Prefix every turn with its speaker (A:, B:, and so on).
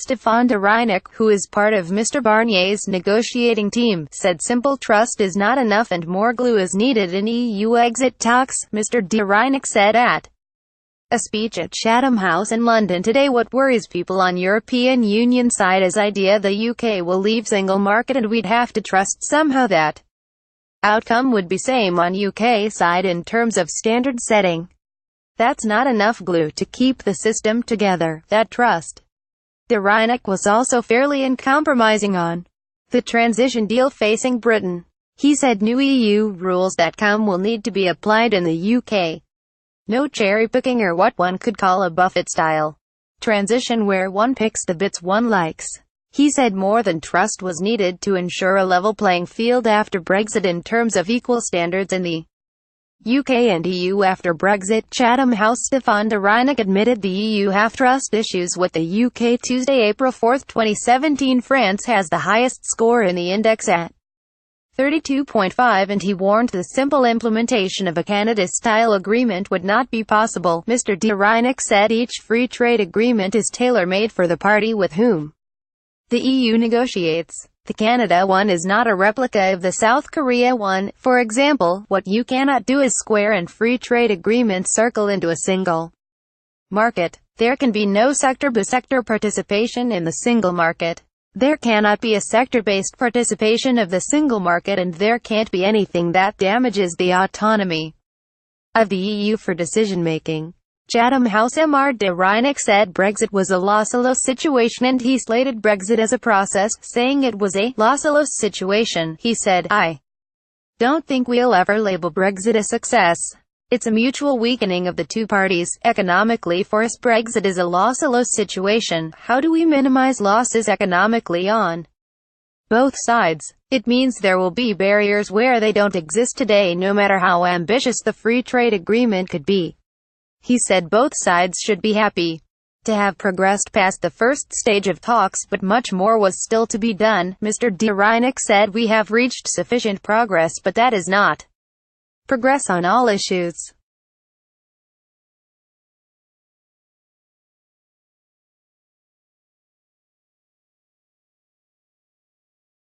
A: Stefaan De Rynck, who is part of Mr Barniers' negotiating team, said simple trust is not enough and more glue is needed in EU exit talks. Mr De Rynck said at a speech at Chatham House in London today, what worries people on European Union side is idea the UK will leave single market and we'd have to trust somehow that outcome would be same on UK side in terms of standard setting. That's not enough glue to keep the system together, that trust. De Rynck was also fairly uncompromising on the transition deal facing Britain. He said new EU rules that come will need to be applied in the UK. No cherry-picking or what one could call a Buffett-style transition where one picks the bits one likes. He said more than trust was needed to ensure a level playing field after Brexit in terms of equal standards in the UK and EU after Brexit. Chatham House Stefaan De Rynck admitted the EU have trust issues with the UK Tuesday, April 4, 2017. France has the highest score in the index at 32.5 and he warned the simple implementation of a Canada-style agreement would not be possible. Mr De Rynck said each free trade agreement is tailor-made for the party with whom the EU negotiates. The Canada one is not a replica of the South Korea one. For example, what you cannot do is square and free trade agreements circle into a single market. There can be no sector-by-sector participation in the single market. There cannot be a sector-based participation of the single market, and there can't be anything that damages the autonomy of the EU for decision-making. Chatham House Mr De Rynck said Brexit was a loss-a-loss situation and he slated Brexit as a process, saying it was a loss-a-loss situation. He said, "I don't think we'll ever label Brexit a success. It's a mutual weakening of the two parties. Economically for us Brexit is a loss-a-loss situation. How do we minimize losses economically on both sides? It means there will be barriers where they don't exist today no matter how ambitious the free trade agreement could be." He said both sides should be happy to have progressed past the first stage of talks, but much more was still to be done. Mr De Rynck said we have reached sufficient progress, but that is not progress on all issues.